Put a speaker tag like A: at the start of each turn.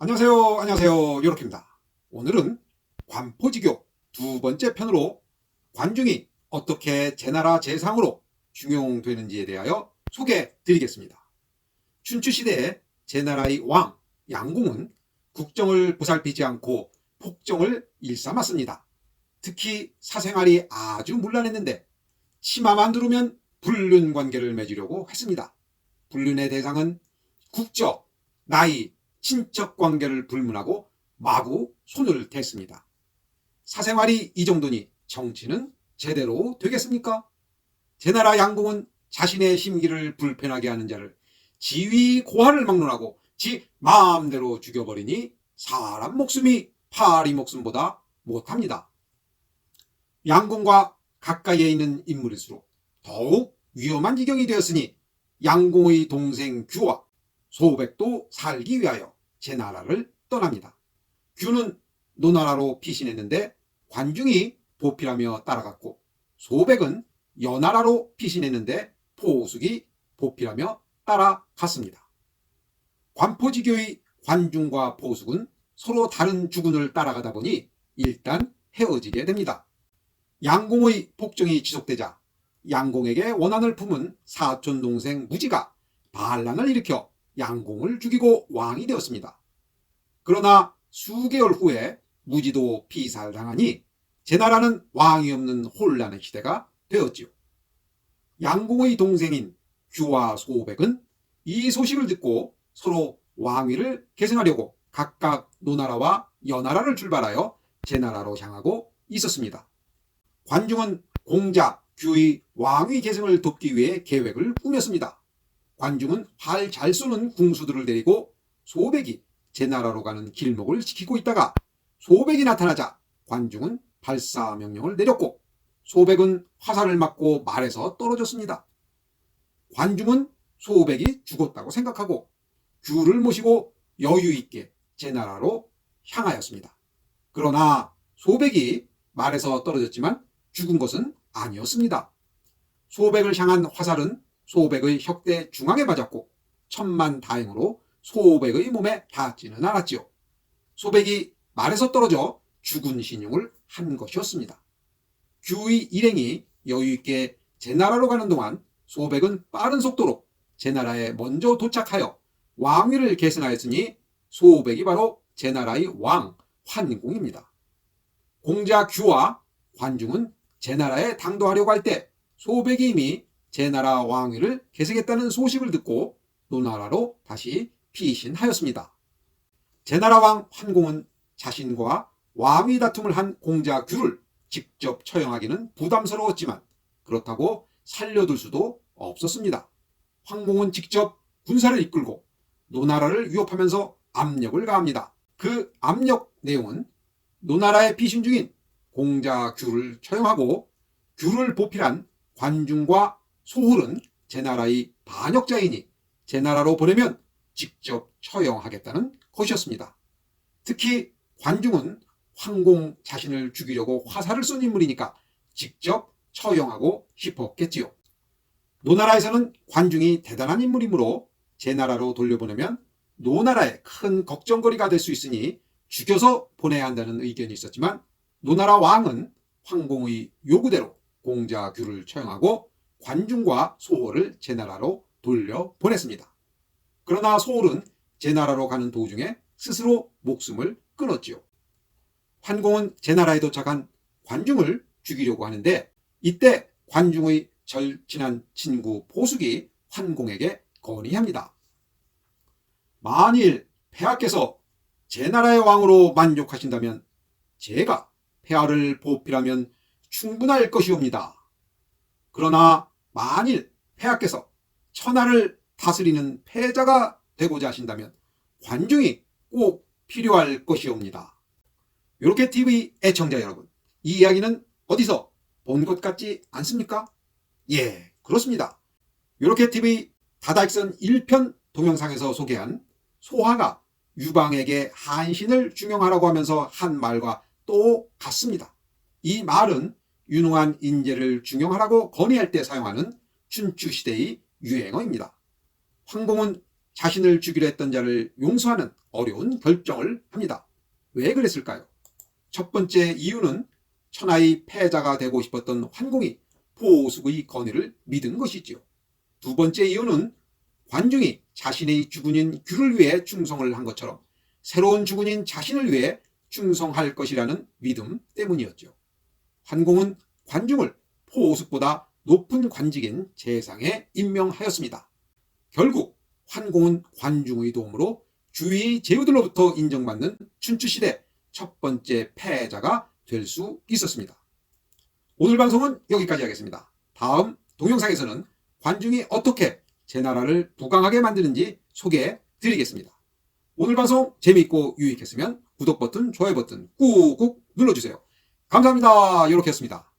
A: 안녕하세요. 요렇게입니다. 오늘은 관포지교 두 번째 편으로 관중이 어떻게 제나라 제상으로 중용되는지에 대하여 소개해 드리겠습니다. 춘추시대에 제나라의 왕 양공은 국정을 보살피지 않고 폭정을 일삼았습니다. 특히 사생활이 아주 문란했는데 치마만 두르면 불륜 관계를 맺으려고 했습니다. 불륜의 대상은 국적, 나이, 친척 관계를 불문하고 마구 손을 댔습니다. 사생활이 이 정도니 정치는 제대로 되겠습니까? 제나라 양공은 자신의 심기를 불편하게 하는 자를 지위 고하를 막론하고 지 마음대로 죽여버리니 사람 목숨이 파리 목숨보다 못합니다. 양공과 가까이에 있는 인물일수록 더욱 위험한 지경이 되었으니 양공의 동생 규와 소백도 살기 위하여 제나라를 떠납니다. 규는 노나라로 피신했는데 관중이 보필하며 따라갔고, 소백은 여나라로 피신했는데 포숙이 보필하며 따라갔습니다. 관포지교의 관중과 포숙은 서로 다른 주군을 따라가다 보니 일단 헤어지게 됩니다. 양공의 폭정이 지속되자 양공에게 원한을 품은 사촌 동생 무지가 반란을 일으켜 양공을 죽이고 왕이 되었습니다. 그러나 수개월 후에 무지도 피살당하니 제나라는 왕이 없는 혼란의 시대가 되었지요. 양공의 동생인 규와 소백은 이 소식을 듣고 서로 왕위를 계승하려고 각각 노나라와 여나라를 출발하여 제나라로 향하고 있었습니다. 관중은 공자 규의 왕위 계승을 돕기 위해 계획을 꾸몄습니다. 관중은 활 잘 쏘는 궁수들을 데리고 소백이 제나라로 가는 길목을 지키고 있다가 소백이 나타나자 관중은 발사 명령을 내렸고, 소백은 화살을 맞고 말에서 떨어졌습니다. 관중은 소백이 죽었다고 생각하고 규를 모시고 여유 있게 제나라로 향하였습니다. 그러나 소백이 말에서 떨어졌지만 죽은 것은 아니었습니다. 소백을 향한 화살은 소백의 혁대 중앙에 맞았고 천만다행으로 소백의 몸에 닿지는 않았지요. 소백이 말에서 떨어져 죽은 신용을 한 것이었습니다. 규의 일행이 여유있게 제나라로 가는 동안 소백은 빠른 속도로 제나라에 먼저 도착하여 왕위를 계승하였으니 소백이 바로 제나라의 왕 환공입니다. 공자 규와 관중은 제나라에 당도하려고 할 때 소백이 이미 제나라 왕위를 계승했다는 소식을 듣고 노나라로 다시 피신하였습니다. 제나라 왕 환공은 자신과 왕위 다툼을 한 공자 규를 직접 처형하기는 부담스러웠지만 그렇다고 살려둘 수도 없었습니다. 환공은 직접 군사를 이끌고 노나라를 위협하면서 압력을 가합니다. 그 압력 내용은 노나라에 피신 중인 공자 규를 처형하고 규를 보필한 관중과 소홀은 제나라의 반역자이니 제나라로 보내면 직접 처형하겠다는 것이었습니다. 특히 관중은 황공 자신을 죽이려고 화살을 쏜 인물이니까 직접 처형하고 싶었겠지요. 노나라에서는 관중이 대단한 인물이므로 제나라로 돌려보내면 노나라에 큰 걱정거리가 될 수 있으니 죽여서 보내야 한다는 의견이 있었지만 노나라 왕은 황공의 요구대로 공자 규를 처형하고 관중과 소홀을 제나라로 돌려보냈습니다. 그러나 소홀은 제나라로 가는 도중에 스스로 목숨을 끊었지요. 환공은 제나라에 도착한 관중을 죽이려고 하는데 이때 관중의 절친한 친구 포숙이 환공에게 건의합니다. 만일 폐하께서 제나라의 왕으로 만족하신다면 제가 폐하를 보필하면 충분할 것이옵니다. 그러나 만일 폐하께서 천하를 다스리는 패자가 되고자 하신다면 관중이 꼭 필요할 것이옵니다. 이렇게 TV 애청자 여러분, 이 이야기는 어디서 본 것 같지 않습니까? 예, 그렇습니다. 이렇게 TV 다다익선 1편 동영상에서 소개한 소하가 유방에게 한신을 중용하라고 하면서 한 말과 똑같습니다. 이 말은 유능한 인재를 중용하라고 건의할 때 사용하는 춘추시대의 유행어입니다. 황공은 자신을 죽이려 했던 자를 용서하는 어려운 결정을 합니다. 왜 그랬을까요? 첫 번째 이유는 천하의 패자가 되고 싶었던 환공이 보숙의 건의를 믿은 것이지요. 두 번째 이유는 관중이 자신의 주군인 규를 위해 충성을 한 것처럼 새로운 주군인 자신을 위해 충성할 것이라는 믿음 때문이었죠. 환공은 관중을 포숙보다 높은 관직인 재상에 임명하였습니다. 결국 환공은 관중의 도움으로 주위 제후들로부터 인정받는 춘추시대 첫 번째 패자가 될 수 있었습니다. 오늘 방송은 여기까지 하겠습니다. 다음 동영상에서는 관중이 어떻게 제 나라를 부강하게 만드는지 소개해 드리겠습니다. 오늘 방송 재미있고 유익했으면 구독 버튼, 좋아요 버튼 꾹꾹 눌러주세요. 감사합니다. 요렇게 했습니다.